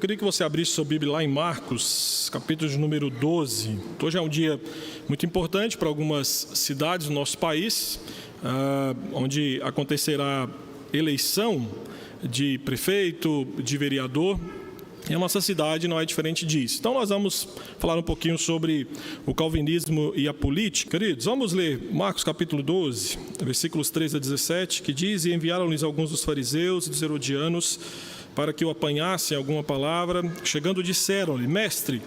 queria que você abrisse sua Bíblia lá em Marcos, capítulo de número 12. Hoje é um dia muito importante para algumas cidades do nosso país, onde acontecerá eleição de prefeito, de vereador. E a nossa cidade não é diferente disso. Então nós vamos falar um pouquinho sobre o calvinismo e a política. Queridos, vamos ler Marcos capítulo 12, versículos 13 a 17, que diz: E enviaram-lhes alguns dos fariseus e dos herodianos para que o apanhassem alguma palavra. Chegando, disseram-lhe: Mestre,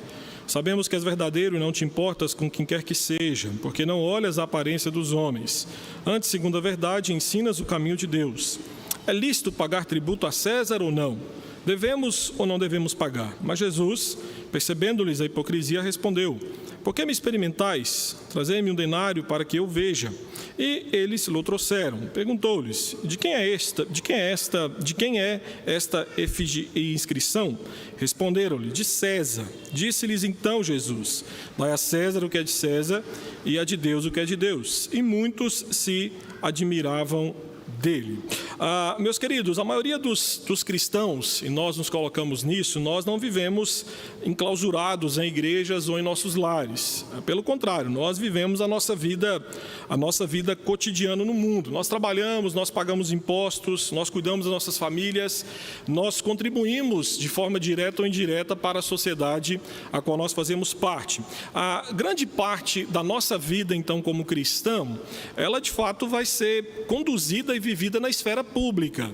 sabemos que és verdadeiro e não te importas com quem quer que seja, porque não olhas a aparência dos homens. Antes, segundo a verdade, ensinas o caminho de Deus. É lícito pagar tributo a César ou não? Devemos ou não devemos pagar? Mas Jesus, percebendo-lhes a hipocrisia, respondeu: Por que me experimentais? Trazei-me um denário para que eu veja. E eles lhe trouxeram. Perguntou-lhes: De quem é esta efígie e inscrição? Responderam-lhe: De César. Disse-lhes então Jesus: Dai a César o que é de César e a de Deus o que é de Deus. E muitos se admiravam dele. Meus queridos, a maioria dos cristãos, e nós nos colocamos nisso, nós não vivemos enclausurados em igrejas ou em nossos lares. Pelo contrário, nós vivemos a nossa vida cotidiana no mundo. Nós trabalhamos, nós pagamos impostos, nós cuidamos das nossas famílias, nós contribuímos de forma direta ou indireta para a sociedade a qual nós fazemos parte. A grande parte da nossa vida, então, como cristão, ela de fato vai ser conduzida e vivida na esfera pública,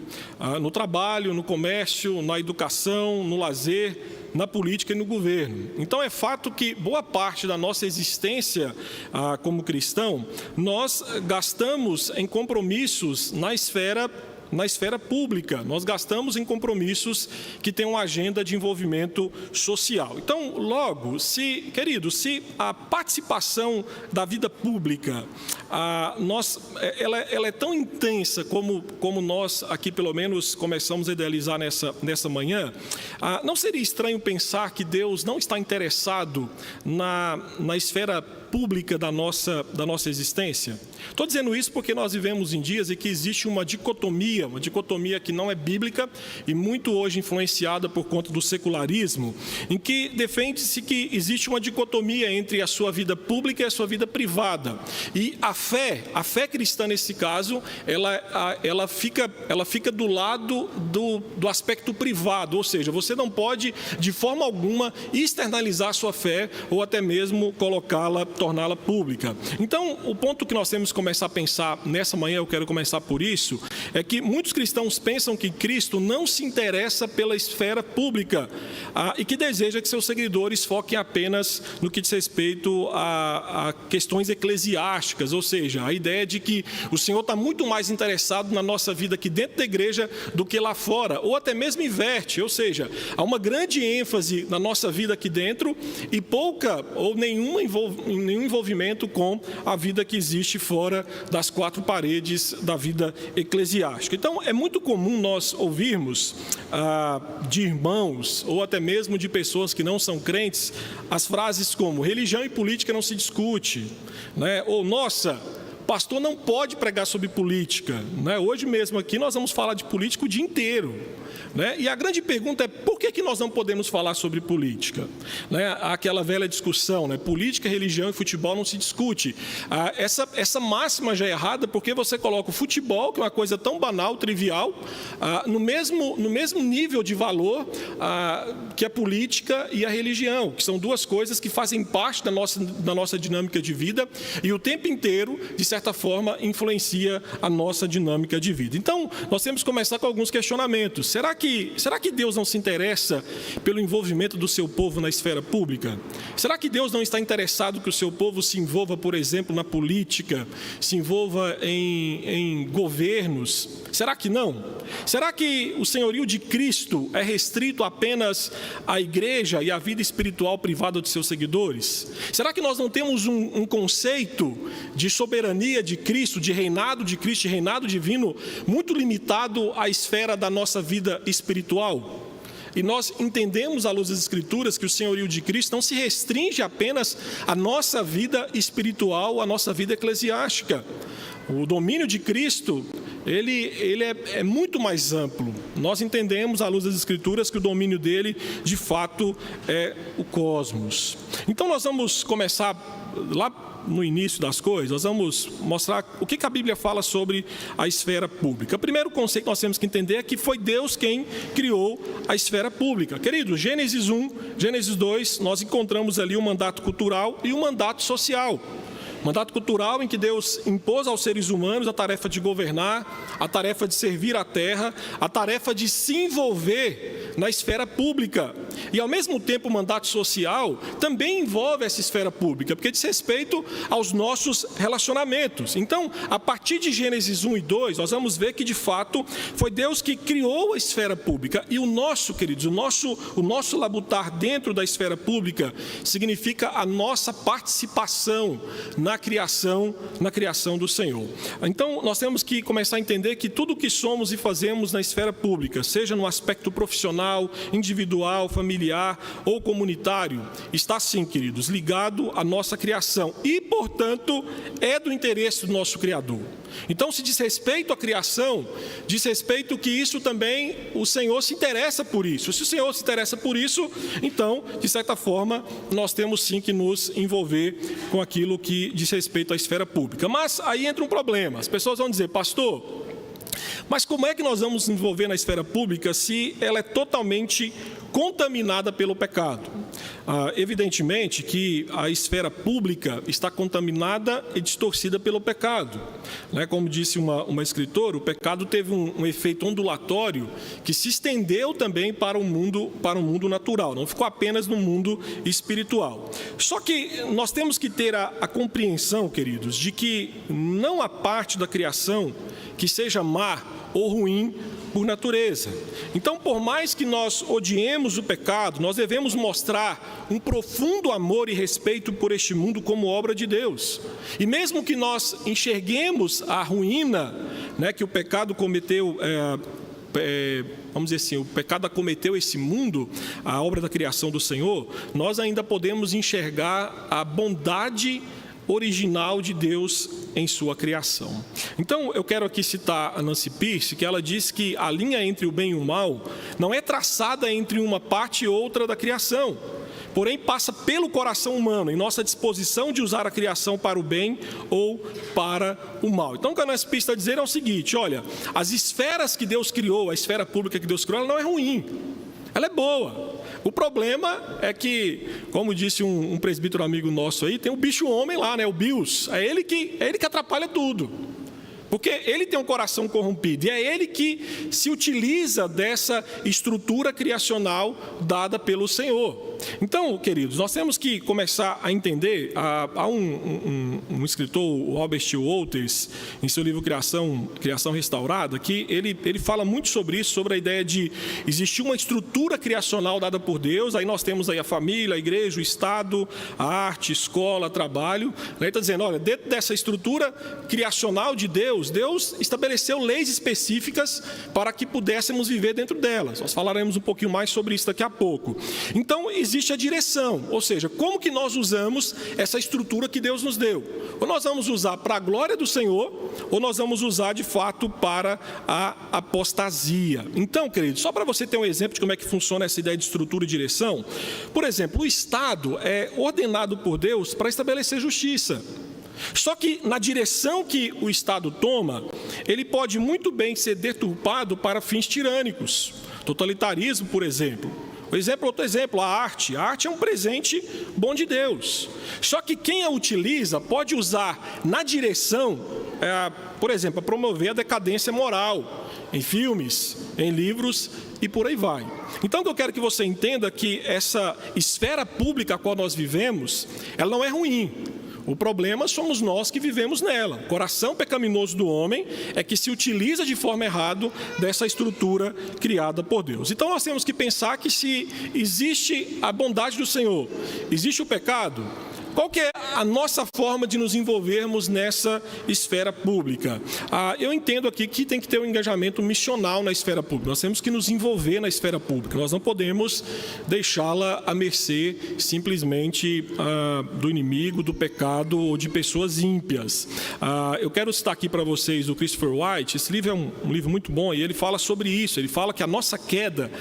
no trabalho, no comércio, na educação, no lazer, na política e no governo. Então é fato que boa parte da nossa existência como cristão, nós gastamos em compromissos na esfera pública, nós gastamos em compromissos que têm uma agenda de envolvimento social. Então, logo, se a participação da vida pública, ela é tão intensa como nós aqui, pelo menos, começamos a idealizar nessa manhã, não seria estranho pensar que Deus não está interessado na esfera pública da nossa existência? Estou dizendo isso porque nós vivemos em dias em que existe uma dicotomia que não é bíblica e muito hoje influenciada por conta do secularismo, em que defende-se que existe uma dicotomia entre a sua vida pública e a sua vida privada. E a fé cristã, nesse caso, ela fica do lado do aspecto privado, ou seja, você não pode, de forma alguma, externalizar a sua fé ou até mesmo torná-la pública. Então, o ponto que nós temos que começar a pensar nessa manhã, eu quero começar por isso, é que muitos cristãos pensam que Cristo não se interessa pela esfera pública e que deseja que seus seguidores foquem apenas no que diz respeito a questões eclesiásticas, ou seja, a ideia de que o Senhor está muito mais interessado na nossa vida aqui dentro da igreja do que lá fora, ou até mesmo inverte, ou seja, há uma grande ênfase na nossa vida aqui dentro e pouca ou nenhum envolvimento com a vida que existe fora das quatro paredes da vida eclesiástica. Então, é muito comum nós ouvirmos de irmãos ou até mesmo de pessoas que não são crentes as frases como: religião e política não se discute, né? Ou nossa, pastor não pode pregar sobre política, né? Hoje mesmo aqui nós vamos falar de política o dia inteiro, né? E a grande pergunta é: por que nós não podemos falar sobre política? Né? Aquela velha discussão, né? Política, religião e futebol não se discute. Essa máxima já é errada, porque você coloca o futebol, que é uma coisa tão banal, trivial, no mesmo nível de valor que a política e a religião, que são duas coisas que fazem parte da nossa dinâmica de vida e o tempo inteiro, de certa forma, influencia a nossa dinâmica de vida. Então, nós temos que começar com alguns questionamentos. Será que Deus não se interessa pelo envolvimento do seu povo na esfera pública? Será que Deus não está interessado que o seu povo se envolva, por exemplo, na política, se envolva em governos? Será que não? Será que o senhorio de Cristo é restrito apenas à igreja e à vida espiritual privada de seus seguidores? Será que nós não temos um conceito de soberania de Cristo, de reinado divino, muito limitado à esfera da nossa vida espiritual? E nós entendemos, à luz das Escrituras, que o senhorio de Cristo não se restringe apenas à nossa vida espiritual, à nossa vida eclesiástica. O domínio de Cristo ele é muito mais amplo. Nós entendemos, à luz das Escrituras, que o domínio dele, de fato, é o cosmos. Então, nós vamos começar lá no início das coisas, nós vamos mostrar o que a Bíblia fala sobre a esfera pública. O primeiro conceito que nós temos que entender é que foi Deus quem criou a esfera pública. Querido, Gênesis 1, Gênesis 2, nós encontramos ali o mandato cultural e o mandato social. Mandato cultural em que Deus impôs aos seres humanos a tarefa de governar, a tarefa de servir a terra, a tarefa de se envolver na esfera pública. E, ao mesmo tempo, o mandato social também envolve essa esfera pública, porque diz respeito aos nossos relacionamentos. Então, a partir de Gênesis 1 e 2, nós vamos ver que, de fato, foi Deus que criou a esfera pública. E o nosso, queridos, o nosso labutar dentro da esfera pública significa a nossa participação na criação do Senhor. Então, nós temos que começar a entender que tudo o que somos e fazemos na esfera pública, seja no aspecto profissional, individual, familiar ou comunitário, está sim, queridos, ligado à nossa criação e, portanto, é do interesse do nosso Criador. Então, se diz respeito à criação, diz respeito que isso também, o Senhor se interessa por isso. Se o Senhor se interessa por isso, então, de certa forma, nós temos sim que nos envolver com aquilo que diz respeito à esfera pública. Mas aí entra um problema. As pessoas vão dizer, pastor, mas como é que nós vamos nos envolver na esfera pública se ela é totalmente contaminada pelo pecado? Evidentemente que a esfera pública está contaminada e distorcida pelo pecado. Como disse uma escritora, o pecado teve um efeito ondulatório que se estendeu também para o mundo natural, não ficou apenas no mundo espiritual. Só que nós temos que ter a compreensão, queridos, de que não há parte da criação que seja má ou ruim por natureza. Então, por mais que nós odiemos o pecado, nós devemos mostrar um profundo amor e respeito por este mundo como obra de Deus. E mesmo que nós enxerguemos a ruína, que o pecado cometeu, vamos dizer assim, o pecado acometeu esse mundo, a obra da criação do Senhor, nós ainda podemos enxergar a bondade original de Deus em sua criação. Então, eu quero aqui citar a Nancy Pierce, que ela diz que a linha entre o bem e o mal não é traçada entre uma parte e outra da criação, porém passa pelo coração humano, em nossa disposição de usar a criação para o bem ou para o mal. Então, o que a Nancy Pierce está dizendo é o seguinte, olha, as esferas que Deus criou, a esfera pública que Deus criou, ela não é ruim, ela é boa. O problema é que, como disse um presbítero amigo nosso aí, tem o bicho-homem lá, o Bios. É ele que atrapalha tudo. Porque ele tem um coração corrompido e é ele que se utiliza dessa estrutura criacional dada pelo Senhor. Então, queridos, nós temos que começar a entender. Há um escritor, o Robert Walters, em seu livro Criação Restaurada, que ele fala muito sobre isso, sobre a ideia de existir uma estrutura criacional dada por Deus. Aí nós temos aí a família, a igreja, o Estado, a arte, escola, trabalho. Ele está dizendo, olha, dentro dessa estrutura criacional de Deus estabeleceu leis específicas para que pudéssemos viver dentro delas. Nós falaremos um pouquinho mais sobre isso daqui a pouco. Então, existe a direção, ou seja, como que nós usamos essa estrutura que Deus nos deu. Ou nós vamos usar para a glória do Senhor, ou nós vamos usar, de fato, para a apostasia. Então, queridos, só para você ter um exemplo de como é que funciona essa ideia de estrutura e direção, por exemplo, o Estado é ordenado por Deus para estabelecer justiça. Só que na direção que o Estado toma, ele pode muito bem ser deturpado para fins tirânicos. Totalitarismo, por exemplo. Outro exemplo, a arte. A arte é um presente bom de Deus. Só que quem a utiliza pode usar na direção, por exemplo, a promover a decadência moral, em filmes, em livros e por aí vai. Então, eu quero que você entenda que essa esfera pública a qual nós vivemos, ela não é ruim. O problema somos nós que vivemos nela. O coração pecaminoso do homem é que se utiliza de forma errada dessa estrutura criada por Deus. Então, nós temos que pensar que se existe a bondade do Senhor, existe o pecado, qual que é a nossa forma de nos envolvermos nessa esfera pública? Eu entendo aqui que tem que ter um engajamento missional na esfera pública. Nós temos que nos envolver na esfera pública. Nós não podemos deixá-la à mercê simplesmente do inimigo, do pecado ou de pessoas ímpias. Eu quero citar aqui para vocês o Christopher White. Esse livro é um livro muito bom e ele fala sobre isso. Ele fala que a nossa queda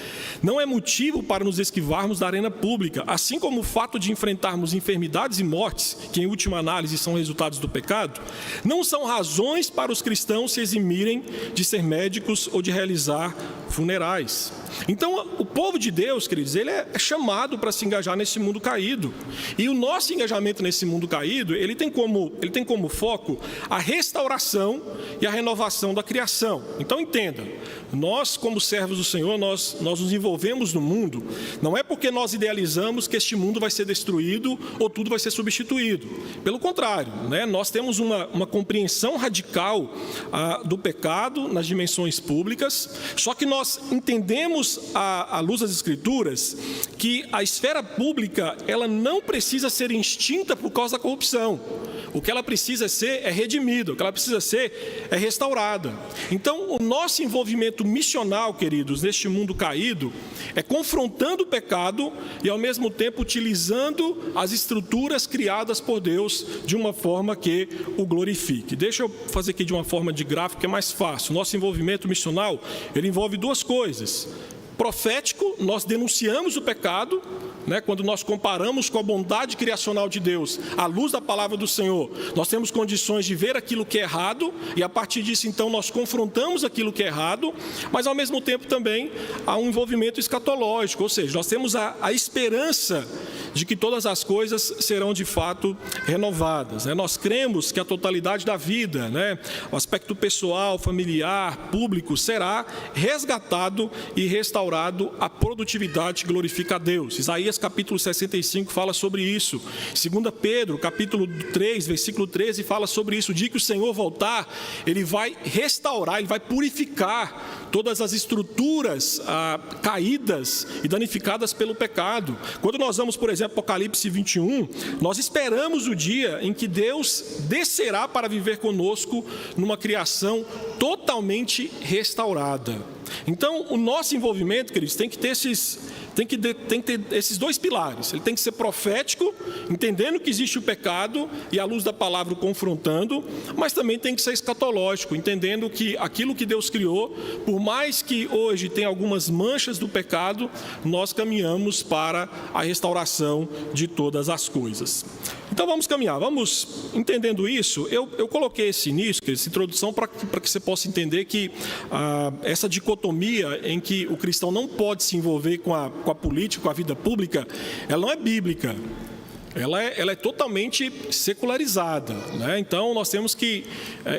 não é motivo para nos esquivarmos da arena pública, assim como o fato de enfrentarmos enfermidades e mortes, que em última análise são resultados do pecado, não são razões para os cristãos se eximirem de ser médicos ou de realizar funerais. Então, o povo de Deus, queridos, ele é chamado para se engajar nesse mundo caído. E o nosso engajamento nesse mundo caído, ele tem como foco a restauração e a renovação da criação. Então, entenda, nós, como servos do Senhor, nós nos envolvemos no mundo, não é porque nós idealizamos que este mundo vai ser destruído ou tudo vai ser substituído. Pelo contrário, né? Nós temos uma compreensão radical do pecado nas dimensões públicas, só que nós entendemos à luz das Escrituras que a esfera pública ela não precisa ser extinta por causa da corrupção. O que ela precisa ser é redimida, o que ela precisa ser é restaurada. Então, o nosso envolvimento missional, queridos, neste mundo caído, é confrontando o pecado e, ao mesmo tempo, utilizando as estruturas criadas por Deus de uma forma que o glorifique. Deixa eu fazer aqui de uma forma de gráfico que é mais fácil. Nosso envolvimento missional, ele envolve duas coisas. Profético, nós denunciamos o pecado, né? Quando nós comparamos com a bondade criacional de Deus, à luz da palavra do Senhor, nós temos condições de ver aquilo que é errado, e a partir disso, então, nós confrontamos aquilo que é errado, mas ao mesmo tempo também há um envolvimento escatológico, ou seja, nós temos a esperança de que todas as coisas serão de fato renovadas, né? Nós cremos que a totalidade da vida, né? O aspecto pessoal, familiar, público, será resgatado e restaurado a produtividade que glorifica a Deus. Isaías capítulo 65 fala sobre isso. 2 Pedro capítulo 3, versículo 13 fala sobre isso. O dia que o Senhor voltar, Ele vai restaurar, Ele vai purificar todas as estruturas caídas e danificadas pelo pecado. Quando nós vamos, por exemplo, Apocalipse 21, nós esperamos o dia em que Deus descerá para viver conosco numa criação totalmente restaurada. Então, o nosso envolvimento, queridos, tem que ter esses dois pilares. Ele tem que ser profético, entendendo que existe o pecado e à luz da palavra o confrontando, mas também tem que ser escatológico, entendendo que aquilo que Deus criou, por mais que hoje tenha algumas manchas do pecado, nós caminhamos para a restauração de todas as coisas. Então vamos caminhar, vamos entendendo isso. Eu coloquei esse início, essa introdução, para que você possa entender que essa dicotomia em que o cristão não pode se envolver com a política, com a vida pública, ela não é bíblica. Ela é totalmente secularizada, né? Então, nós temos que,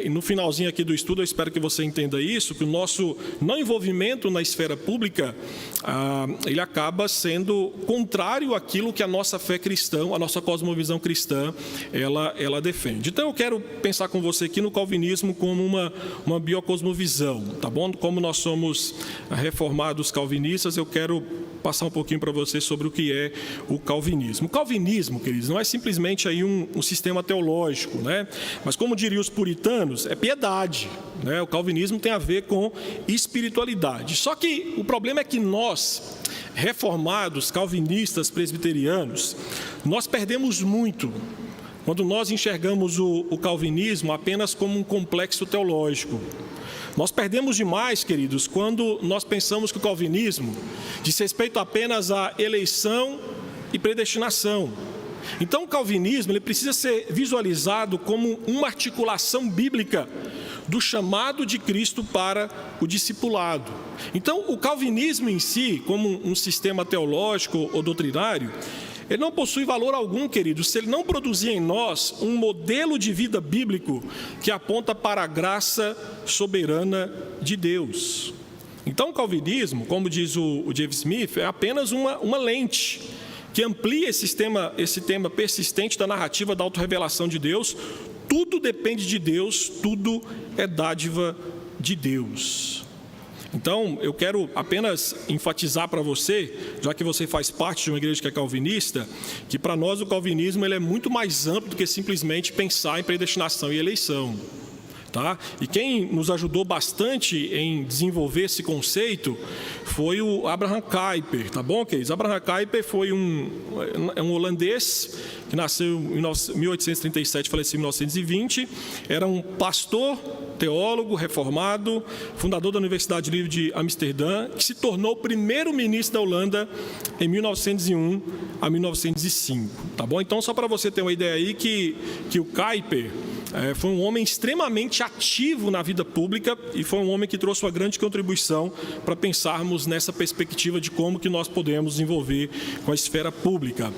no finalzinho aqui do estudo, eu espero que você entenda isso, que o nosso não envolvimento na esfera pública, ele acaba sendo contrário àquilo que a nossa fé cristã, a nossa cosmovisão cristã, ela defende. Então, eu quero pensar com você aqui no calvinismo como uma biocosmovisão, tá bom? Como nós somos reformados calvinistas, eu quero passar um pouquinho para você sobre o que é o calvinismo. O calvinismo, queridos, não é simplesmente aí um sistema teológico, né? Mas como diriam os puritanos, é piedade, né? O calvinismo tem a ver com espiritualidade. Só que o problema é que nós, reformados, calvinistas, presbiterianos, nós perdemos muito quando nós enxergamos o calvinismo apenas como um complexo teológico. Nós perdemos demais, queridos, quando nós pensamos que o calvinismo diz respeito apenas à eleição e predestinação. Então, o calvinismo ele precisa ser visualizado como uma articulação bíblica do chamado de Cristo para o discipulado. Então, o calvinismo em si, como um sistema teológico ou doutrinário, ele não possui valor algum, queridos, se ele não produzir em nós um modelo de vida bíblico que aponta para a graça soberana de Deus. Então, o calvinismo, como diz o James Smith, é apenas uma lente que amplia esse tema persistente da narrativa da autorrevelação de Deus. Tudo depende de Deus, tudo é dádiva de Deus. Então, eu quero apenas enfatizar para você, já que você faz parte de uma igreja que é calvinista, que para nós o calvinismo ele é muito mais amplo do que simplesmente pensar em predestinação e eleição. Tá? E quem nos ajudou bastante em desenvolver esse conceito foi o Abraham Kuyper, tá bom, queridos? Abraham Kuyper foi um holandês que nasceu em 1837, faleceu em 1920, era um pastor, teólogo, reformado, fundador da Universidade Livre de Amsterdã, que se tornou primeiro-ministro da Holanda em 1901 a 1905, tá bom? Então, só para você ter uma ideia aí que o Kuyper foi um homem extremamente ativo na vida pública e foi um homem que trouxe uma grande contribuição para pensarmos nessa perspectiva de como que nós podemos desenvolver com a esfera pública.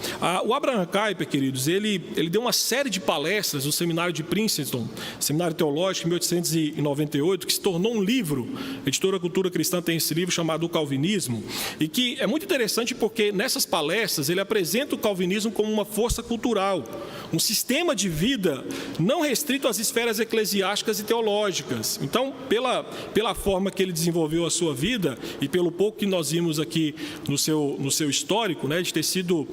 O Abraham Kuyper, queridos, ele deu uma série de palestras no seminário de Princeton, seminário teológico, em 1898, que se tornou um livro. A editora Cultura Cristã tem esse livro chamado O Calvinismo, e que é muito interessante porque nessas palestras ele apresenta o calvinismo como uma força cultural, um sistema de vida não restrito às esferas eclesiásticas e teológicas. Então, pela forma que ele desenvolveu a sua vida e pelo pouco que nós vimos aqui no seu histórico, né, de ter sido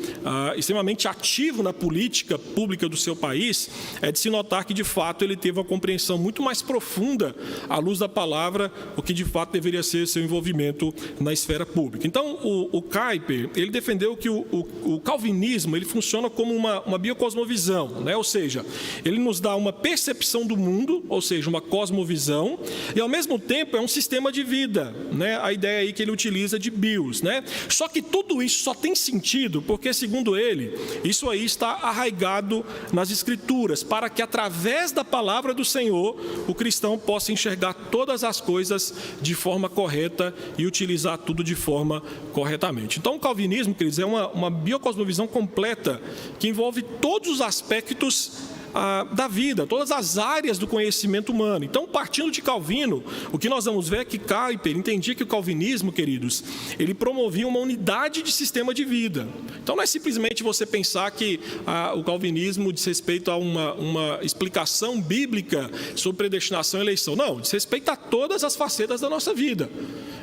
extremamente ativo na política pública do seu país, é de se notar que, de fato, ele teve uma compreensão muito mais profunda à luz da palavra, o que, de fato, deveria ser seu envolvimento na esfera pública. Então, o Kuyper, ele defendeu que o calvinismo ele funciona como uma biocosmovisão, né? Ou seja, ele nos dá uma percepção do mundo, ou seja, uma cosmovisão, e ao mesmo tempo é um sistema de vida, né? A ideia aí que ele utiliza de bios, né? Só que tudo isso só tem sentido porque, segundo ele, isso aí está arraigado nas Escrituras, para que através da palavra do Senhor o cristão possa enxergar todas as coisas de forma correta e utilizar tudo de forma corretamente. Então, o calvinismo, queridos, é uma biocosmovisão completa que envolve todos os aspectos da vida, todas as áreas do conhecimento humano. Então, partindo de Calvino, o que nós vamos ver é que Kuyper entendia que o calvinismo, queridos, ele promovia uma unidade de sistema de vida. Então, não é simplesmente você pensar que o calvinismo diz respeito a uma explicação bíblica sobre predestinação e eleição. Não, diz respeito a todas as facetas da nossa vida.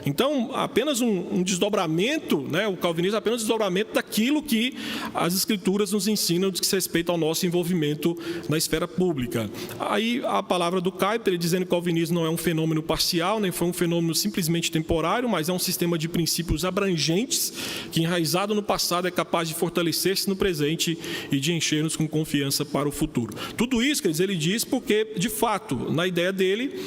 Então, apenas um desdobramento, né? O calvinismo é apenas um desdobramento daquilo que as Escrituras nos ensinam diz respeito ao nosso envolvimento na esfera pública. Aí a palavra do Kuyper, ele dizendo que o calvinismo não é um fenômeno parcial, nem foi um fenômeno simplesmente temporário, mas é um sistema de princípios abrangentes que, enraizado no passado, é capaz de fortalecer-se no presente e de encher-nos com confiança para o futuro. Tudo isso, quer dizer, ele diz porque, de fato, na ideia dele,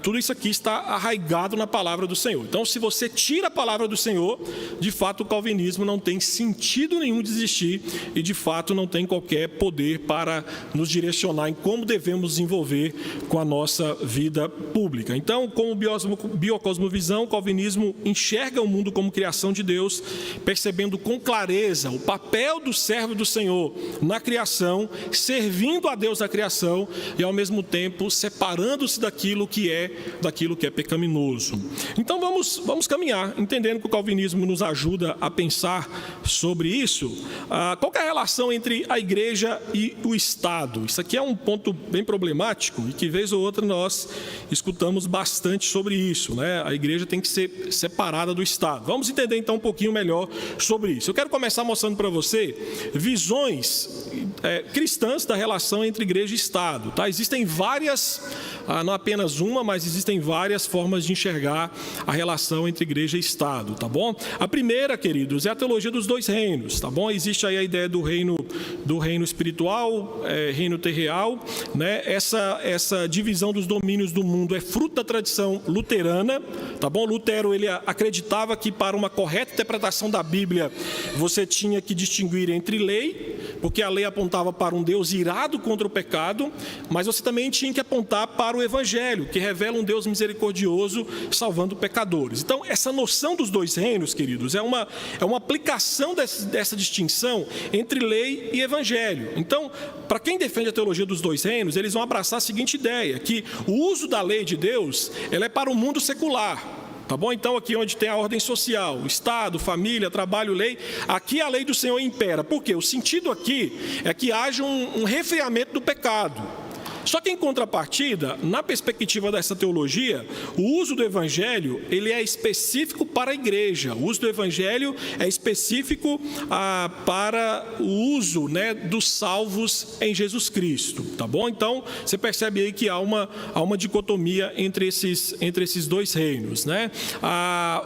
tudo isso aqui está arraigado na palavra do Senhor. Então, se você tira a palavra do Senhor, de fato, o calvinismo não tem sentido nenhum de existir e, de fato, não tem qualquer poder para nos direcionar em como devemos desenvolver com a nossa vida pública. Então, como biocosmovisão, o calvinismo enxerga o mundo como criação de Deus, percebendo com clareza o papel do servo do Senhor na criação, servindo a Deus na criação e, ao mesmo tempo, separando-se daquilo que é pecaminoso. Então, vamos caminhar, entendendo que o calvinismo nos ajuda a pensar sobre isso. Qual que é a relação entre a igreja e o Estado? Isso aqui é um ponto bem problemático e que, vez ou outra, nós escutamos bastante sobre isso, né? A igreja tem que ser separada do Estado. Vamos entender, então, um pouquinho melhor sobre isso. Eu quero começar mostrando para você visões cristãs da relação entre igreja e Estado, tá? Existem várias, não apenas uma, mas existem várias formas de enxergar a relação entre igreja e Estado, tá bom? A primeira, queridos, é a teologia dos dois reinos, tá bom? Existe aí a ideia do reino espiritual, reino terreal, né? Essa divisão dos domínios do mundo é fruto da tradição luterana, tá bom? Lutero, ele acreditava que para uma correta interpretação da Bíblia, você tinha que distinguir entre lei, porque a lei apontava para um Deus irado contra o pecado, mas você também tinha que apontar para o Evangelho, que revela um Deus misericordioso salvando pecadores. Então, essa noção dos dois reinos, queridos, é uma aplicação dessa distinção entre lei e Evangelho. Então, para quem defende a teologia dos dois reinos, eles vão abraçar a seguinte ideia, que o uso da lei de Deus, ela é para o mundo secular. Tá bom? Então, aqui onde tem a ordem social, Estado, família, trabalho, lei, aqui a lei do Senhor impera. Por quê? O sentido aqui é que haja um refreamento do pecado. Só que, em contrapartida, na perspectiva dessa teologia, o uso do evangelho, ele é específico para a igreja. O uso do evangelho é específico para o uso, né, dos salvos em Jesus Cristo, tá bom? Então, você percebe aí que há uma dicotomia entre esses dois reinos, né?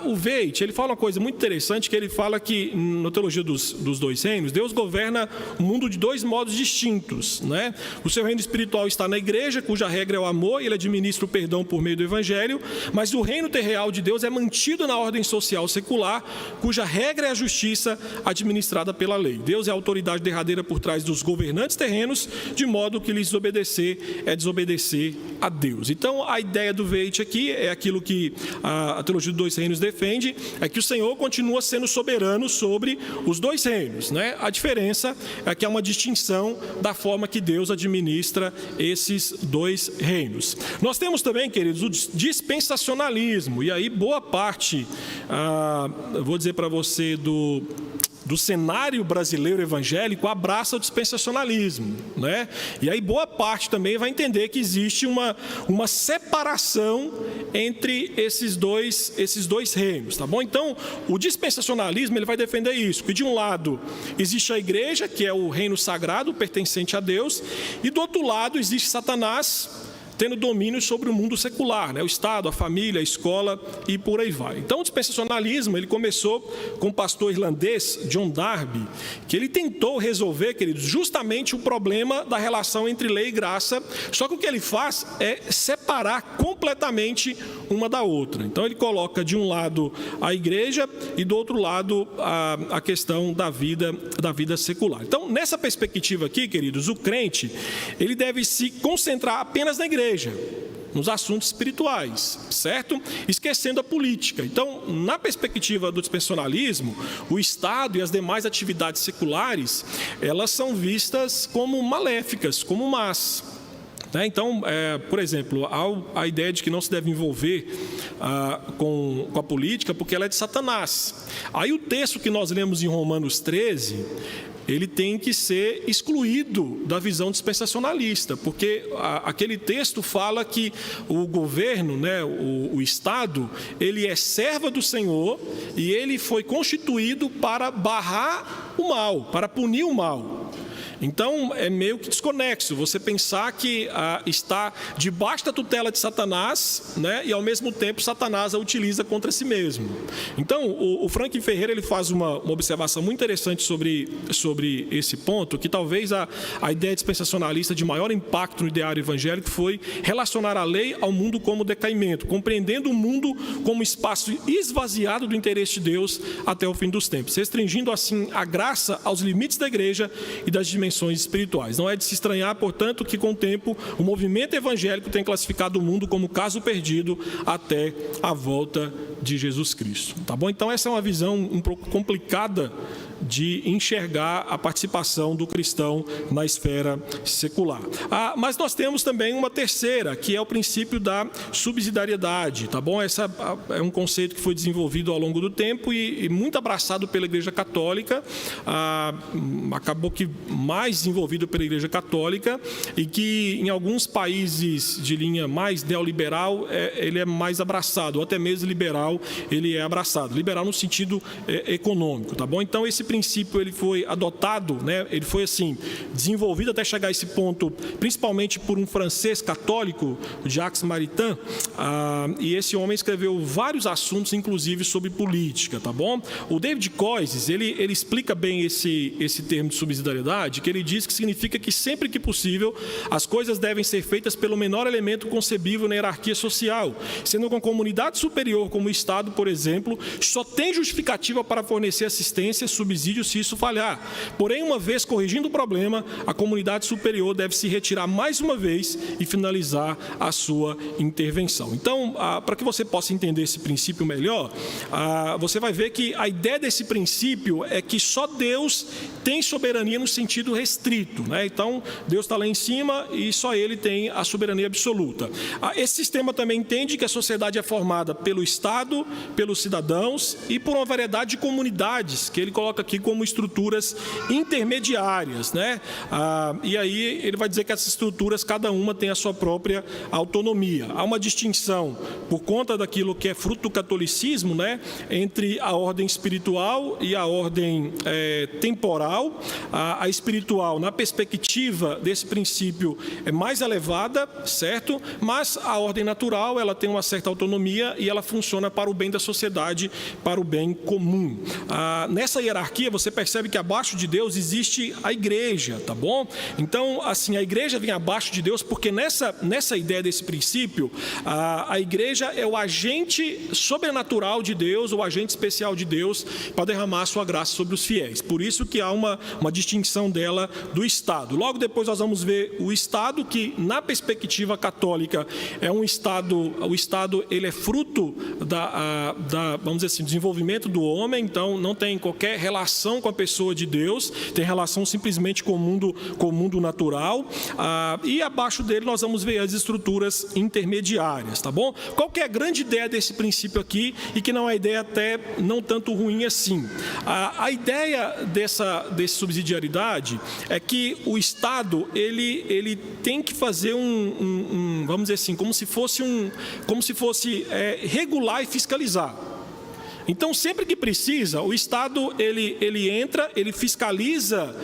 O Veit, ele fala uma coisa muito interessante, que ele fala que, na teologia dos dois reinos, Deus governa o mundo de dois modos distintos, né? O seu reino espiritual está na igreja, cuja regra é o amor, e ele administra o perdão por meio do evangelho, mas o reino terreal de Deus é mantido na ordem social secular, cuja regra é a justiça administrada pela lei. Deus é a autoridade derradeira por trás dos governantes terrenos, de modo que lhes desobedecer é desobedecer a Deus. Então, a ideia do Veit aqui é aquilo que a teologia dos dois reinos defende, é que o Senhor continua sendo soberano sobre os dois reinos, né? A diferença é que há uma distinção da forma que Deus administra esses dois reinos. Nós temos também, queridos, o dispensacionalismo, e aí boa parte, eu vou dizer para você, do cenário brasileiro evangélico abraça o dispensacionalismo, né? E aí boa parte também vai entender que existe uma separação entre esses dois reinos, tá bom? Então, o dispensacionalismo, ele vai defender isso, que de um lado existe a igreja, que é o reino sagrado pertencente a Deus, e do outro lado existe Satanás, tendo domínio sobre o mundo secular, né? O Estado, a família, a escola e por aí vai. Então, o dispensacionalismo, ele começou com o pastor irlandês John Darby, que ele tentou resolver, queridos, justamente o problema da relação entre lei e graça, só que o que ele faz é separar completamente uma da outra. Então, ele coloca de um lado a igreja e do outro lado a questão da vida secular. Então, nessa perspectiva aqui, queridos, o crente, ele deve se concentrar apenas na igreja, nos assuntos espirituais, certo? Esquecendo a política. Então, na perspectiva do dispensacionalismo, o Estado e as demais atividades seculares, elas são vistas como maléficas, como más. Então, por exemplo, há a ideia de que não se deve envolver com a política porque ela é de Satanás. Aí o texto que nós lemos em Romanos 13, ele tem que ser excluído da visão dispensacionalista, porque aquele texto fala que o governo, né, o Estado, ele é servo do Senhor e ele foi constituído para barrar o mal, para punir o mal. Então, é meio que desconexo você pensar que está debaixo da tutela de Satanás, né, e ao mesmo tempo Satanás a utiliza contra si mesmo. Então, o Franklin Ferreira, ele faz uma observação muito interessante sobre esse ponto, que talvez a ideia dispensacionalista de maior impacto no ideário evangélico foi relacionar a lei ao mundo como decaimento, compreendendo o mundo como espaço esvaziado do interesse de Deus até o fim dos tempos, restringindo assim a graça aos limites da igreja e das dimensões espirituais. Não é de se estranhar, portanto, que com o tempo o movimento evangélico tem classificado o mundo como caso perdido até a volta de Jesus Cristo. Tá bom? Então essa é uma visão um pouco complicada de enxergar a participação do cristão na esfera secular. Mas nós temos também uma terceira, que é o princípio da subsidiariedade, tá bom? Essa é um conceito que foi desenvolvido ao longo do tempo e muito abraçado pela Igreja Católica, acabou que mais desenvolvido pela Igreja Católica, e que em alguns países de linha mais neoliberal, ele é mais abraçado, ou até mesmo liberal, ele é abraçado. Liberal no sentido econômico, tá bom? Então, esse princípio, ele foi adotado, né? Ele foi assim, desenvolvido até chegar a esse ponto, principalmente por um francês católico, Jacques Maritain, e esse homem escreveu vários assuntos, inclusive sobre política, tá bom? O David Koyzis, ele explica bem esse termo de subsidiariedade, que ele diz que significa que sempre que possível, as coisas devem ser feitas pelo menor elemento concebível na hierarquia social, sendo que uma comunidade superior como o Estado, por exemplo, só tem justificativa para fornecer assistência, subsídio, se isso falhar. Porém, uma vez corrigindo o problema, a comunidade superior deve se retirar mais uma vez e finalizar a sua intervenção. Então, para que você possa entender esse princípio melhor, você vai ver que a ideia desse princípio é que só Deus tem soberania no sentido restrito, né? Então, Deus está lá em cima e só Ele tem a soberania absoluta. Esse sistema também entende que a sociedade é formada pelo Estado, pelos cidadãos e por uma variedade de comunidades, que ele coloca aqui aqui como estruturas intermediárias, né? E aí ele vai dizer que essas estruturas, cada uma tem a sua própria autonomia. Há uma distinção, por conta daquilo que é fruto do catolicismo, né, entre a ordem espiritual e a ordem temporal. A espiritual, na perspectiva desse princípio, é mais elevada, certo? Mas a ordem natural, ela tem uma certa autonomia e ela funciona para o bem da sociedade, para o bem comum. Nessa hierarquia, você percebe que abaixo de Deus existe a igreja, tá bom? Então, assim, a igreja vem abaixo de Deus porque nessa ideia desse princípio, a igreja é o agente sobrenatural de Deus, o agente especial de Deus para derramar a sua graça sobre os fiéis. Por isso que há uma distinção dela do Estado. Logo depois nós vamos ver o Estado, que na perspectiva católica é um Estado, o Estado ele é fruto vamos dizer assim, desenvolvimento do homem, então não tem qualquer relação com a pessoa de Deus, tem relação simplesmente com o mundo natural, e abaixo dele nós vamos ver as estruturas intermediárias, tá bom? Qual que é a grande ideia desse princípio aqui, e que não é uma ideia até não tanto ruim assim? A ideia desse subsidiariedade é que o Estado ele tem que fazer vamos dizer assim, como se fosse regular e fiscalizar. Então, sempre que precisa, o Estado ele entra, ele fiscaliza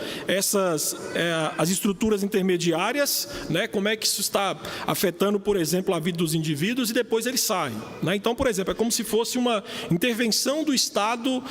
as estruturas intermediárias, né? Como é que isso está afetando, por exemplo, a vida dos indivíduos, e depois ele sai, né? Então, por exemplo, é como se fosse uma intervenção do Estado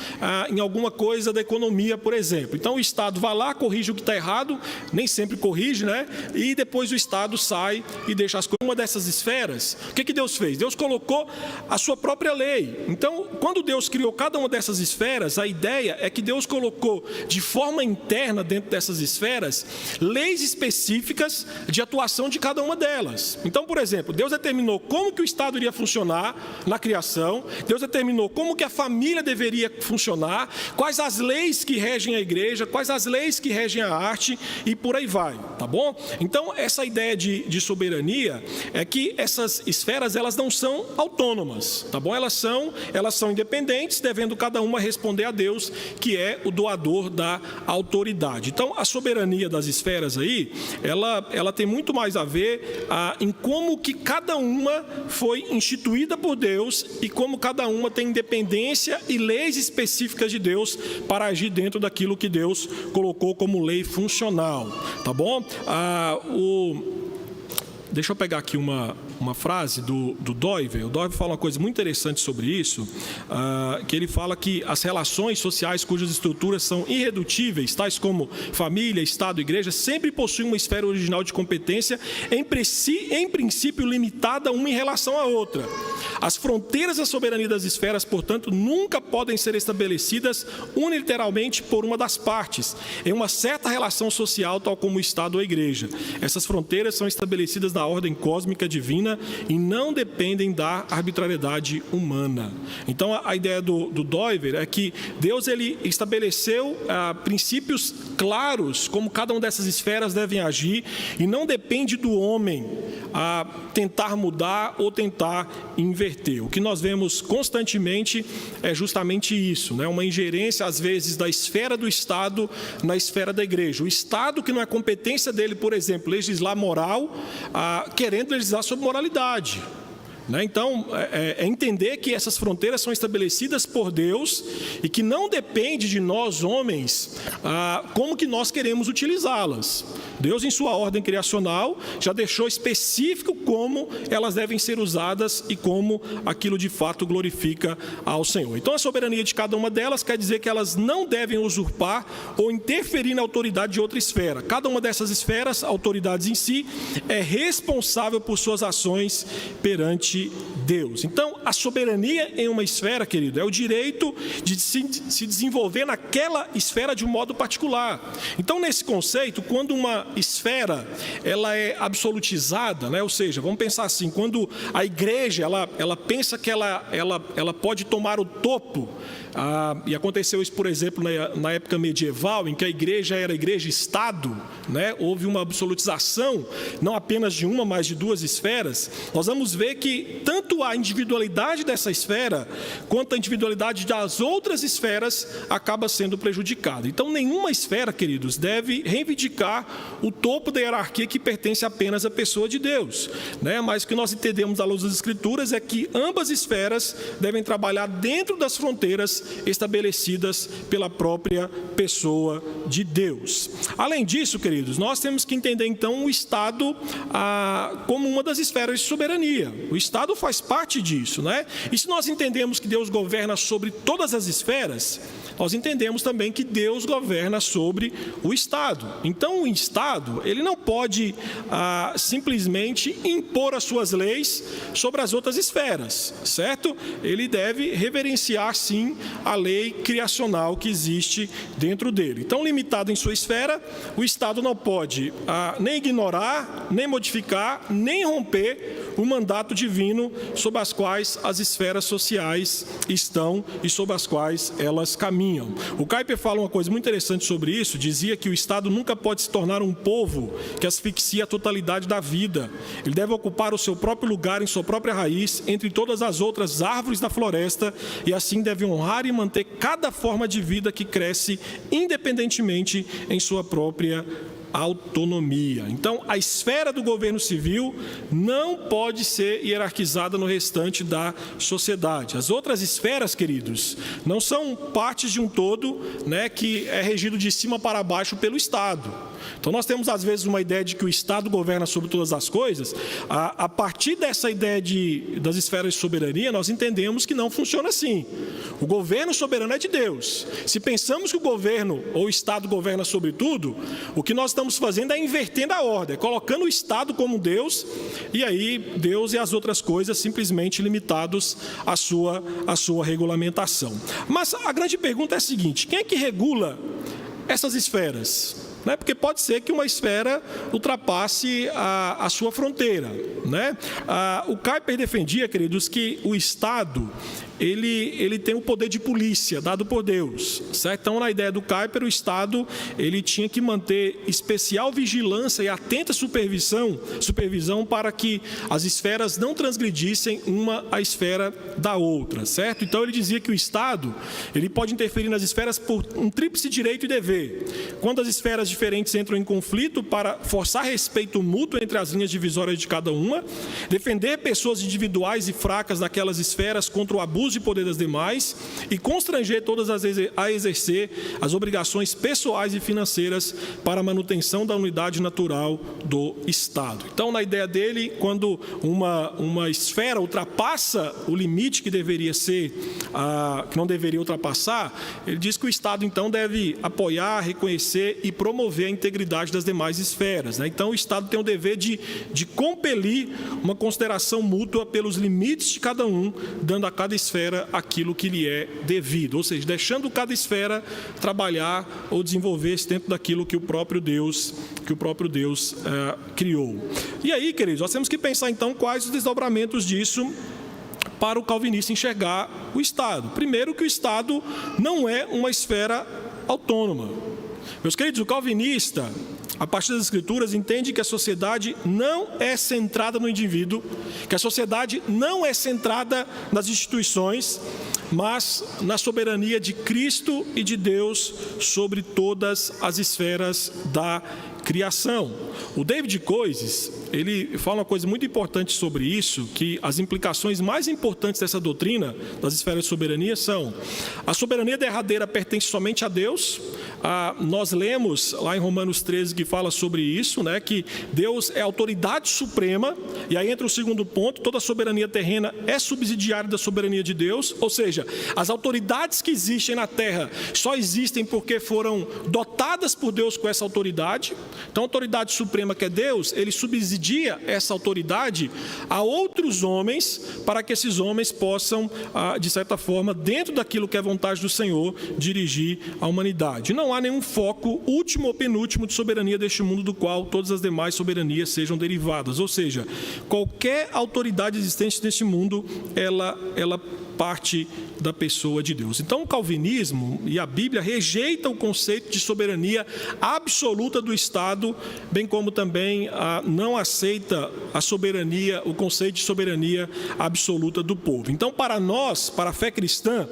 em alguma coisa da economia, por exemplo. Então, o Estado vai lá, corrige o que está errado, nem sempre corrige, né? E depois o Estado sai e deixa as coisas. Uma dessas esferas, o que Deus fez? Deus colocou a sua própria lei. Então, quando Deus criou cada uma dessas esferas, a ideia é que Deus colocou de forma interna dentro dessas esferas leis específicas de atuação de cada uma delas. Então, por exemplo, Deus determinou como que o Estado iria funcionar na criação, Deus determinou como que a família deveria funcionar, quais as leis que regem a igreja, quais as leis que regem a arte, e por aí vai, tá bom? Então, essa ideia de soberania é que essas esferas, elas não são autônomas, tá bom? Elas são independentes, devendo cada uma responder a Deus, que é o doador da autoridade. Então, a soberania das esferas aí, ela tem muito mais a ver em como que cada uma foi instituída por Deus e como cada uma tem independência e leis específicas de Deus para agir dentro daquilo que Deus colocou como lei funcional, tá bom? Deixa eu pegar aqui uma frase do Doiver. O Doiver fala uma coisa muito interessante sobre isso, que ele fala que as relações sociais cujas estruturas são irredutíveis, tais como família, Estado e igreja, sempre possuem uma esfera original de competência, em princípio limitada uma em relação à outra. As fronteiras da soberania das esferas, portanto, nunca podem ser estabelecidas unilateralmente por uma das partes, em uma certa relação social, tal como o Estado ou a igreja. Essas fronteiras são estabelecidas na ordem cósmica divina e não dependem da arbitrariedade humana. Então, a ideia do Doiver é que Deus ele estabeleceu princípios claros como cada uma dessas esferas devem agir, e não depende do homem tentar mudar ou tentar inverter. O que nós vemos constantemente é justamente isso, né? Uma ingerência, às vezes, da esfera do Estado na esfera da igreja. O Estado, que não é competência dele, por exemplo, legislar moral, querendo legislar sobre moralidade. Então, é entender que essas fronteiras são estabelecidas por Deus e que não depende de nós, homens, como que nós queremos utilizá-las. Deus, em sua ordem criacional, já deixou específico como elas devem ser usadas e como aquilo de fato glorifica ao Senhor. Então, a soberania de cada uma delas quer dizer que elas não devem usurpar ou interferir na autoridade de outra esfera. Cada uma dessas esferas, autoridades em si, é responsável por suas ações perante Deus. Então, a soberania em uma esfera, querido, é o direito de se desenvolver naquela esfera de um modo particular. Então, nesse conceito, quando uma esfera ela é absolutizada, né? Ou seja, vamos pensar assim, quando a igreja ela pensa que ela pode tomar o topo, e aconteceu isso, por exemplo, na época medieval, em que a igreja era igreja-estado, né? Houve uma absolutização, não apenas de uma, mas de duas esferas. Nós vamos ver que que tanto a individualidade dessa esfera, quanto a individualidade das outras esferas acaba sendo prejudicada. Então, nenhuma esfera, queridos, deve reivindicar o topo da hierarquia que pertence apenas à pessoa de Deus, né? Mas o que nós entendemos à luz das Escrituras é que ambas esferas devem trabalhar dentro das fronteiras estabelecidas pela própria pessoa de Deus. Além disso, queridos, nós temos que entender então o Estado como uma das esferas de soberania. O Estado faz parte disso, né? E se nós entendemos que Deus governa sobre todas as esferas, nós entendemos também que Deus governa sobre o Estado. Então, o Estado, ele não pode simplesmente impor as suas leis sobre as outras esferas, certo? Ele deve reverenciar, sim, a lei criacional que existe dentro dele. Então, limitado em sua esfera, o Estado não pode nem ignorar, nem modificar, nem romper o mandato divino sobre as quais as esferas sociais estão e sobre as quais elas caminham. O Kuyper fala uma coisa muito interessante sobre isso, dizia que o Estado nunca pode se tornar um povo que asfixia a totalidade da vida. Ele deve ocupar o seu próprio lugar em sua própria raiz, entre todas as outras árvores da floresta, e assim deve honrar e manter cada forma de vida que cresce independentemente em sua própria autonomia. Então, a esfera do governo civil não pode ser hierarquizada no restante da sociedade. As outras esferas, queridos, não são partes de um todo, né, que é regido de cima para baixo pelo Estado. Então, nós temos, às vezes, uma ideia de que o Estado governa sobre todas as coisas. A partir dessa ideia das esferas de soberania, nós entendemos que não funciona assim. O governo soberano é de Deus. Se pensamos que o governo ou o Estado governa sobre tudo, o que nós estamos fazendo é invertendo a ordem, colocando o Estado como Deus, e aí Deus e as outras coisas simplesmente limitados à sua regulamentação. Mas a grande pergunta é a seguinte: quem é que regula essas esferas? Porque pode ser que uma esfera ultrapasse a sua fronteira, né? O Kuyper defendia, queridos, que o Estado ele tem o poder de polícia dado por Deus, certo? Então, na ideia do Kuyper, o Estado ele tinha que manter especial vigilância e atenta supervisão para que as esferas não transgredissem uma a esfera da outra, certo? Então, ele dizia que o Estado ele pode interferir nas esferas por um tríplice direito e dever. Quando as esferas diferentes entram em conflito, para forçar respeito mútuo entre as linhas divisórias de cada uma, defender pessoas individuais e fracas daquelas esferas contra o abuso de poder das demais e constranger todas a exercer as obrigações pessoais e financeiras para a manutenção da unidade natural do Estado. Então, na ideia dele, quando uma esfera ultrapassa o limite que deveria ser, que não deveria ultrapassar, ele diz que o Estado, então, deve apoiar, reconhecer e promover a integridade das demais esferas, né? Então, o Estado tem o dever de compelir uma consideração mútua pelos limites de cada um, dando a cada esfera aquilo que lhe é devido, ou seja, deixando cada esfera trabalhar ou desenvolver-se dentro daquilo que o próprio Deus criou. E aí, queridos, nós temos que pensar então quais os desdobramentos disso para o calvinista enxergar o Estado. Primeiro, que o Estado não é uma esfera autônoma. Meus queridos, o calvinista, a partir das Escrituras, entende que a sociedade não é centrada no indivíduo, que a sociedade não é centrada nas instituições, mas na soberania de Cristo e de Deus sobre todas as esferas da criação. O David Koizes, ele fala uma coisa muito importante sobre isso, que as implicações mais importantes dessa doutrina das esferas de soberania são: a soberania derradeira pertence somente a Deus. Nós lemos lá em Romanos 13 que fala sobre isso, né, que Deus é a autoridade suprema, e aí entra o segundo ponto: toda a soberania terrena é subsidiária da soberania de Deus, ou seja, as autoridades que existem na terra só existem porque foram dotadas por Deus com essa autoridade. Então, a autoridade suprema, que é Deus, ele subsidia essa autoridade a outros homens, para que esses homens possam, de certa forma, dentro daquilo que é vontade do Senhor, dirigir a humanidade. Não há nenhum foco último ou penúltimo de soberania deste mundo, do qual todas as demais soberanias sejam derivadas. Ou seja, qualquer autoridade existente neste mundo, ela parte da pessoa de Deus. Então, o calvinismo e a Bíblia rejeitam o conceito de soberania absoluta do Estado, bem como também não aceita a soberania, o conceito de soberania absoluta do povo. Então, para nós, para a fé cristã,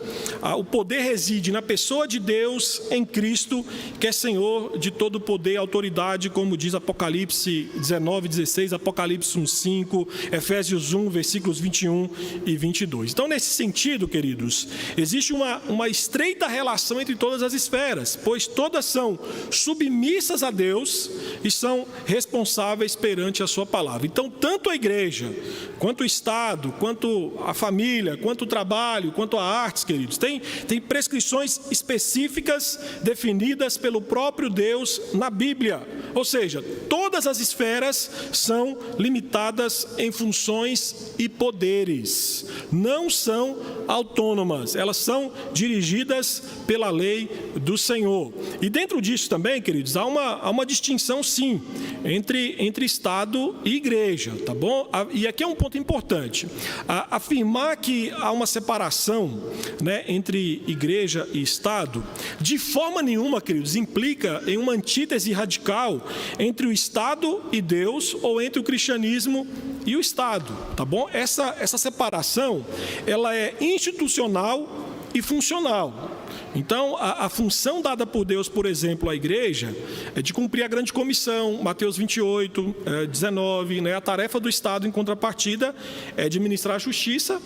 o poder reside na pessoa de Deus em Cristo, que é Senhor de todo poder e autoridade, como diz Apocalipse 19, 16, Apocalipse 1:5, Efésios 1, versículos 21 e 22. Então, nesse sentido, queridos, existe uma estreita relação entre todas as esferas, pois todas são submissas a Deus e são responsáveis perante a sua palavra. Então, tanto a igreja, quanto o Estado, quanto a família, quanto o trabalho, quanto a artes, queridos, tem prescrições específicas definidas pelo próprio Deus na Bíblia. Ou seja, todas as esferas são limitadas em funções e poderes. Não são autônomas, elas são dirigidas pela lei do Senhor. E dentro disso também, queridos, há uma distinção, sim, entre Estado e igreja, tá bom? E aqui é um ponto importante. Afirmar que há uma separação, né, entre igreja e Estado, de forma nenhuma, queridos, implica em uma antítese radical entre o Estado e Deus ou entre o cristianismo e o Estado, tá bom? Essa separação, ela é institucional e funcional. Então, a função dada por Deus, por exemplo, à igreja, é de cumprir a grande comissão, Mateus 28, 19, né? A tarefa do Estado, em contrapartida, é administrar a justiça,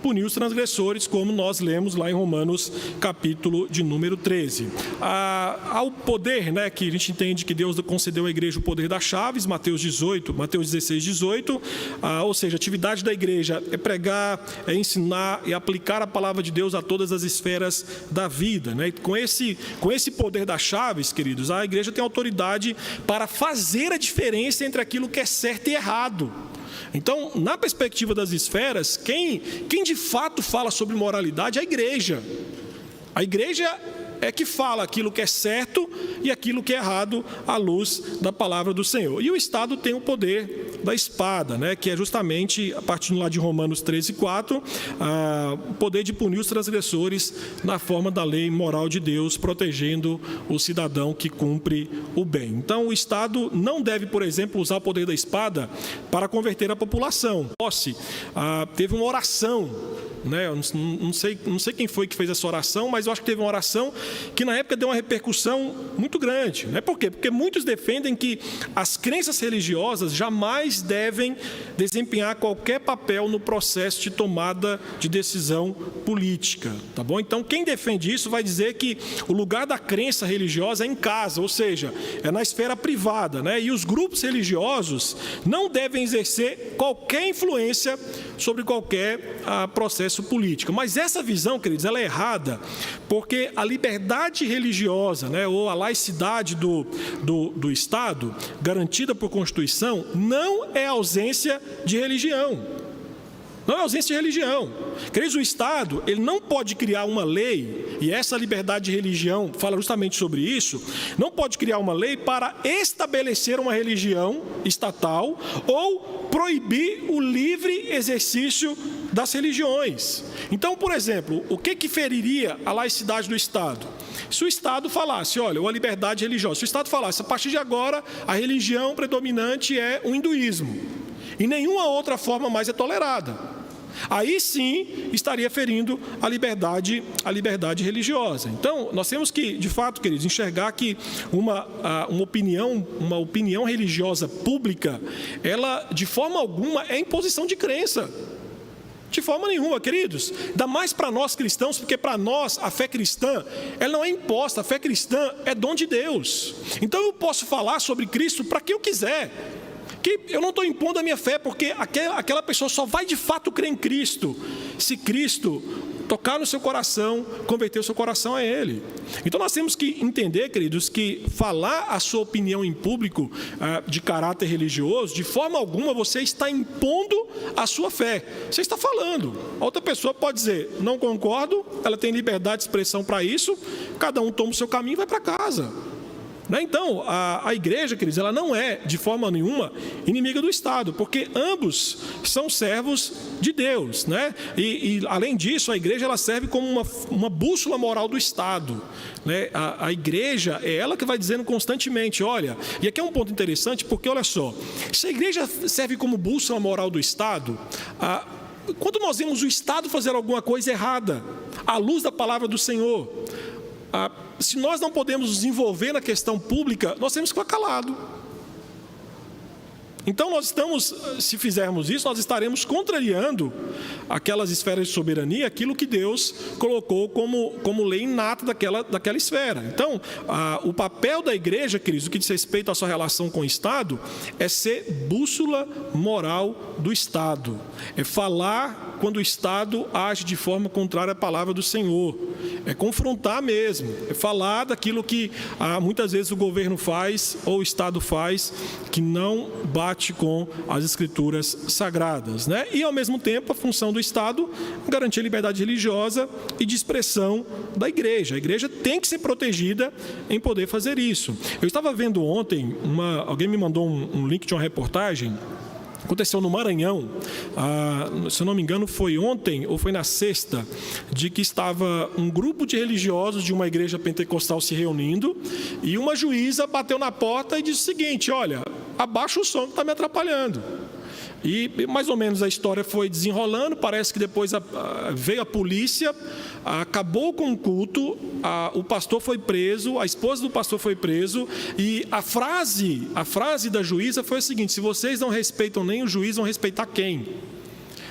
punir os transgressores, como nós lemos lá em Romanos, capítulo de número 13. Há o poder, né, que a gente entende que Deus concedeu à igreja o poder das chaves, Mateus 16, 18, ou seja, a atividade da igreja é pregar, é ensinar e aplicar a palavra de Deus a todas as esferas da vida, né? Com esse poder das chaves, queridos, a igreja tem autoridade para fazer a diferença entre aquilo que é certo e errado. Então, na perspectiva das esferas, quem de fato fala sobre moralidade é a igreja. A igreja é que fala aquilo que é certo e aquilo que é errado à luz da palavra do Senhor. E o Estado tem o poder da espada, né, que é justamente, a partir lá de Romanos 13:4, o poder de punir os transgressores na forma da lei moral de Deus, protegendo o cidadão que cumpre o bem. Então, o Estado não deve, por exemplo, usar o poder da espada para converter a população. Teve uma oração, né? Eu não sei quem foi que fez essa oração, mas eu acho que teve uma oração que na época deu uma repercussão muito grande, né? Por quê? Porque muitos defendem que as crenças religiosas jamais devem desempenhar qualquer papel no processo de tomada de decisão política, tá bom? Então, quem defende isso vai dizer que o lugar da crença religiosa é em casa, ou seja, é na esfera privada, né? E os grupos religiosos não devem exercer qualquer influência sobre qualquer processo político. Mas essa visão, queridos, ela é errada, porque a liberdade religiosa, né, ou a laicidade do Estado, garantida por Constituição, não é ausência de religião. Não é ausência de religião. Queridos, o Estado, ele não pode criar uma lei, e essa liberdade de religião fala justamente sobre isso, não pode criar uma lei para estabelecer uma religião estatal ou proibir o livre exercício das religiões. Então, por exemplo, o que feriria a laicidade do Estado? Se o Estado falasse, olha, ou a liberdade religiosa, se o Estado falasse, a partir de agora, a religião predominante é o hinduísmo, e nenhuma outra forma mais é tolerada, aí sim estaria ferindo a liberdade religiosa. Então, nós temos que, de fato, queridos, enxergar que uma opinião religiosa pública, ela, de forma alguma, é imposição de crença. De forma nenhuma, queridos. Ainda mais para nós cristãos, porque para nós a fé cristã, ela não é imposta, a fé cristã é dom de Deus. Então eu posso falar sobre Cristo para quem eu quiser. Que eu não estou impondo a minha fé, porque aquela pessoa só vai de fato crer em Cristo se Cristo tocar no seu coração, converter o seu coração a Ele. Então nós temos que entender, queridos, que falar a sua opinião em público de caráter religioso, de forma alguma você está impondo a sua fé. Você está falando. A outra pessoa pode dizer, não concordo, ela tem liberdade de expressão para isso, cada um toma o seu caminho e vai para casa. né? Então, a igreja, queridos, ela não é de forma nenhuma inimiga do Estado, porque ambos são servos de Deus, né? E além disso, a igreja ela serve como uma bússola moral do Estado, né? A igreja é ela que vai dizendo constantemente, olha, e aqui é um ponto interessante, porque olha só, se a igreja serve como bússola moral do Estado, quando nós vemos o Estado fazer alguma coisa errada, à luz da palavra do Senhor, se nós não podemos nos envolver na questão pública, nós temos que ficar calados. Então se fizermos isso, nós estaremos contrariando aquelas esferas de soberania, aquilo que Deus colocou como lei inata daquela esfera. Então, o papel da igreja, queridos, no que diz respeito à sua relação com o Estado, é ser bússola moral do Estado. É falar quando o Estado age de forma contrária à palavra do Senhor. É confrontar mesmo, é falar daquilo que muitas vezes o governo faz ou o Estado faz, que não bate com as escrituras sagradas, né? E ao mesmo tempo a função do Estado é garantir a liberdade religiosa e de expressão da igreja. A igreja tem que ser protegida em poder fazer isso. Eu estava vendo ontem, alguém me mandou um link de uma reportagem. Aconteceu no Maranhão, se eu não me engano foi ontem ou foi na sexta, de que estava um grupo de religiosos de uma igreja pentecostal se reunindo e uma juíza bateu na porta e disse o seguinte, olha, abaixa o som que está me atrapalhando. E mais ou menos a história foi desenrolando, parece que depois veio a polícia, acabou com o culto, o pastor foi preso, a esposa do pastor foi preso, e a frase da juíza foi a seguinte, se vocês não respeitam nem o juiz, vão respeitar quem?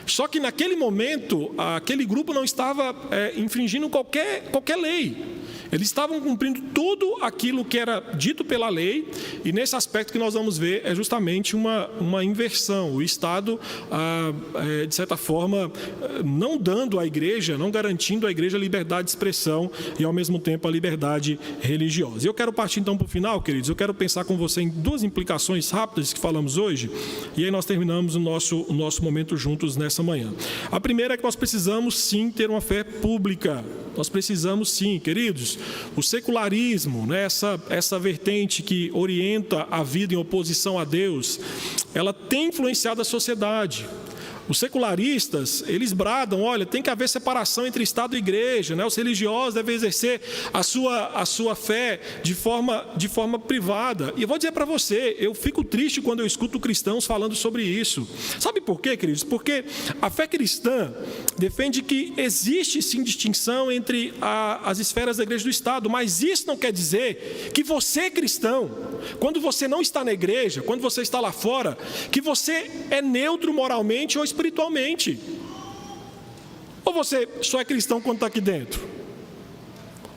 Só que naquele momento, aquele grupo não estava infringindo qualquer lei. Eles estavam cumprindo tudo aquilo que era dito pela lei, e nesse aspecto que nós vamos ver é justamente uma inversão. O Estado, de certa forma, não dando à igreja, não garantindo à igreja a liberdade de expressão e, ao mesmo tempo, a liberdade religiosa. Eu quero partir, então, para o final, queridos. Eu quero pensar com você em duas implicações rápidas que falamos hoje, e aí nós terminamos o nosso momento juntos nessa manhã. A primeira é que nós precisamos, sim, ter uma fé pública. Nós precisamos, sim, queridos. O secularismo, né, essa vertente que orienta a vida em oposição a Deus, ela tem influenciado a sociedade. Os secularistas, eles bradam, olha, tem que haver separação entre Estado e igreja, né? Os religiosos devem exercer a sua fé de forma privada. E eu vou dizer para você, eu fico triste quando eu escuto cristãos falando sobre isso. Sabe por quê, queridos? Porque a fé cristã defende que existe sim distinção entre as esferas da igreja e do Estado, mas isso não quer dizer que você, cristão, quando você não está na igreja, quando você está lá fora, que você é neutro moralmente ou espiritualmente. Ou você só é cristão quando está aqui dentro?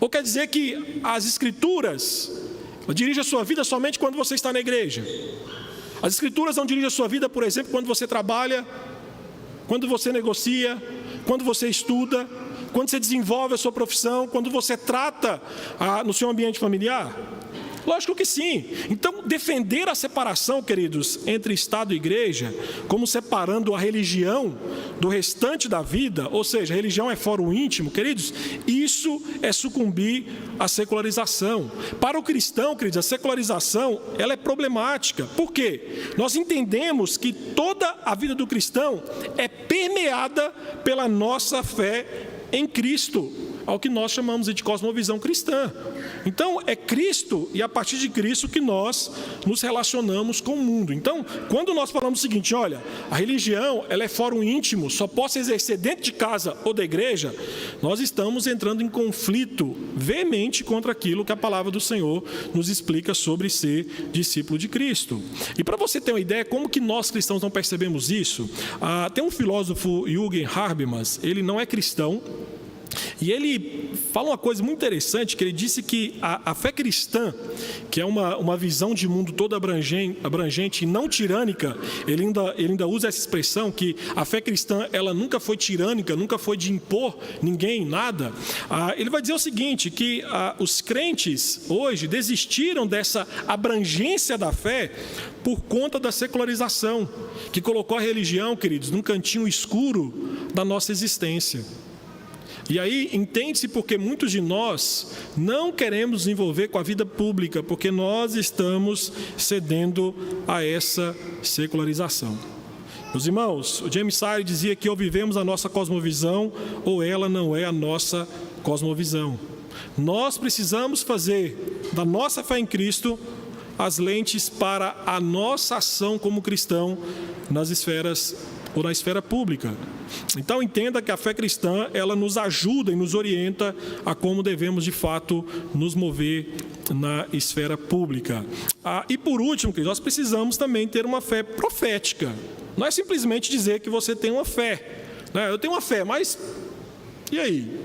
Ou quer dizer que as escrituras dirigem a sua vida somente quando você está na igreja? As escrituras não dirigem a sua vida, por exemplo, quando você trabalha, quando você negocia, quando você estuda, quando você desenvolve a sua profissão, quando você trata no seu ambiente familiar? Lógico que sim. Então, defender a separação, queridos, entre Estado e igreja, como separando a religião do restante da vida, ou seja, a religião é fora o íntimo, queridos, isso é sucumbir à secularização. Para o cristão, queridos, a secularização, ela é problemática. Por quê? Nós entendemos que toda a vida do cristão é permeada pela nossa fé em Cristo, ao que nós chamamos de cosmovisão cristã. Então, é Cristo e a partir de Cristo que nós nos relacionamos com o mundo. Então, quando nós falamos o seguinte, olha, a religião, ela é fora o íntimo, só posso exercer dentro de casa ou da igreja, nós estamos entrando em conflito veemente contra aquilo que a palavra do Senhor nos explica sobre ser discípulo de Cristo. E para você ter uma ideia, como que nós cristãos não percebemos isso? Tem um filósofo, Jürgen Habermas, ele não é cristão, e ele fala uma coisa muito interessante, que ele disse que a fé cristã, que é uma visão de mundo toda abrangente e não tirânica, ele ainda usa essa expressão, que a fé cristã ela nunca foi tirânica, nunca foi de impor ninguém, nada. Ele vai dizer o seguinte, que os crentes hoje desistiram dessa abrangência da fé por conta da secularização, que colocou a religião, queridos, num cantinho escuro da nossa existência. E aí entende-se porque muitos de nós não queremos nos envolver com a vida pública, porque nós estamos cedendo a essa secularização. Meus irmãos, o James Sire dizia que ou vivemos a nossa cosmovisão ou ela não é a nossa cosmovisão. Nós precisamos fazer da nossa fé em Cristo as lentes para a nossa ação como cristão nas esferas ou na esfera pública. Então entenda que a fé cristã, ela nos ajuda e nos orienta a como devemos de fato nos mover na esfera pública. E por último, nós precisamos também ter uma fé profética. Não é simplesmente dizer que você tem uma fé, né? Eu tenho uma fé, mas e aí?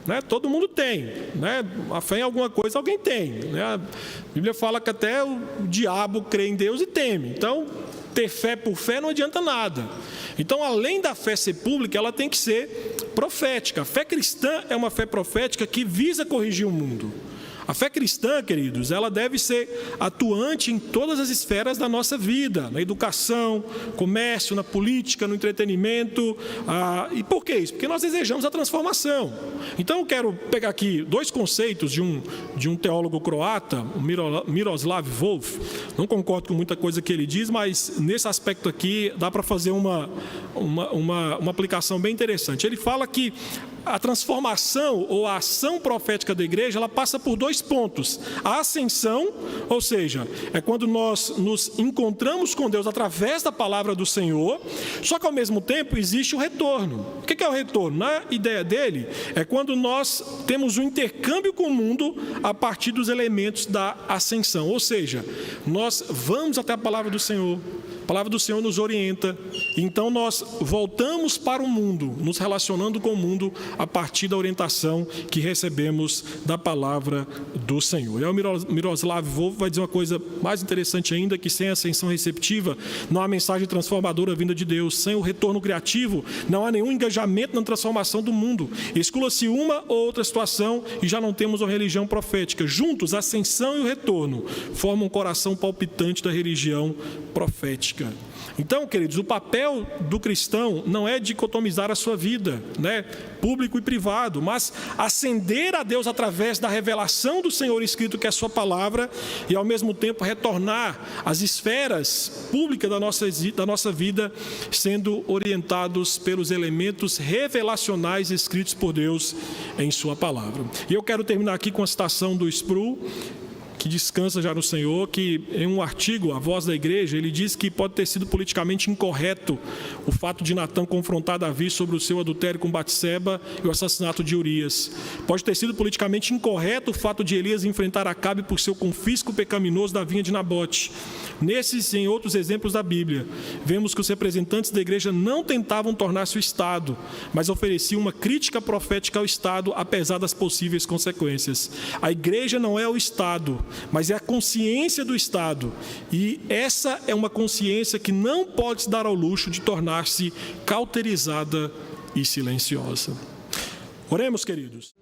Né? Todo mundo tem, né? A fé em alguma coisa alguém tem, né? A Bíblia fala que até o diabo crê em Deus e teme. Então, ter fé por fé não adianta nada. Então, além da fé ser pública, ela tem que ser profética. A fé cristã é uma fé profética que visa corrigir o mundo. A fé cristã, queridos, ela deve ser atuante em todas as esferas da nossa vida, na educação, comércio, na política, no entretenimento. E por que isso? Porque nós desejamos a transformação. Então, eu quero pegar aqui dois conceitos de um teólogo croata, o Miroslav Volf. Não concordo com muita coisa que ele diz, mas nesse aspecto aqui dá para fazer uma aplicação bem interessante. Ele fala que a transformação ou a ação profética da igreja, ela passa por dois pontos. A ascensão, ou seja, é quando nós nos encontramos com Deus através da palavra do Senhor, só que ao mesmo tempo existe o retorno. O que é o retorno? Na ideia dele, é quando nós temos um intercâmbio com o mundo a partir dos elementos da ascensão, ou seja, nós vamos até a palavra do Senhor, a palavra do Senhor nos orienta, então nós voltamos para o mundo, nos relacionando com o mundo a partir da orientação que recebemos da palavra do Senhor. E o Miroslav Volf vai dizer uma coisa mais interessante ainda, que sem a ascensão receptiva não há mensagem transformadora vinda de Deus, sem o retorno criativo não há nenhum engajamento na transformação do mundo, exclua-se uma ou outra situação e já não temos uma religião profética. Juntos, a ascensão e o retorno formam um coração palpitante da religião profética. Então, queridos, o papel do cristão não é dicotomizar a sua vida, né, público e privado, mas ascender a Deus através da revelação do Senhor escrito, que é a sua palavra, e ao mesmo tempo retornar às esferas públicas da nossa vida, sendo orientados pelos elementos revelacionais escritos por Deus em sua palavra. E eu quero terminar aqui com a citação do Sproul, que descansa já no Senhor, que em um artigo, A Voz da Igreja, ele diz que pode ter sido politicamente incorreto o fato de Natã confrontar Davi sobre o seu adultério com Batseba e o assassinato de Urias. Pode ter sido politicamente incorreto o fato de Elias enfrentar Acabe por seu confisco pecaminoso da vinha de Nabote. Nesses e em outros exemplos da Bíblia, vemos que os representantes da igreja não tentavam tornar-se o Estado, mas ofereciam uma crítica profética ao Estado, apesar das possíveis consequências. A igreja não é o Estado, mas é a consciência do Estado. E essa é uma consciência que não pode se dar ao luxo de tornar-se cauterizada e silenciosa. Oremos, queridos.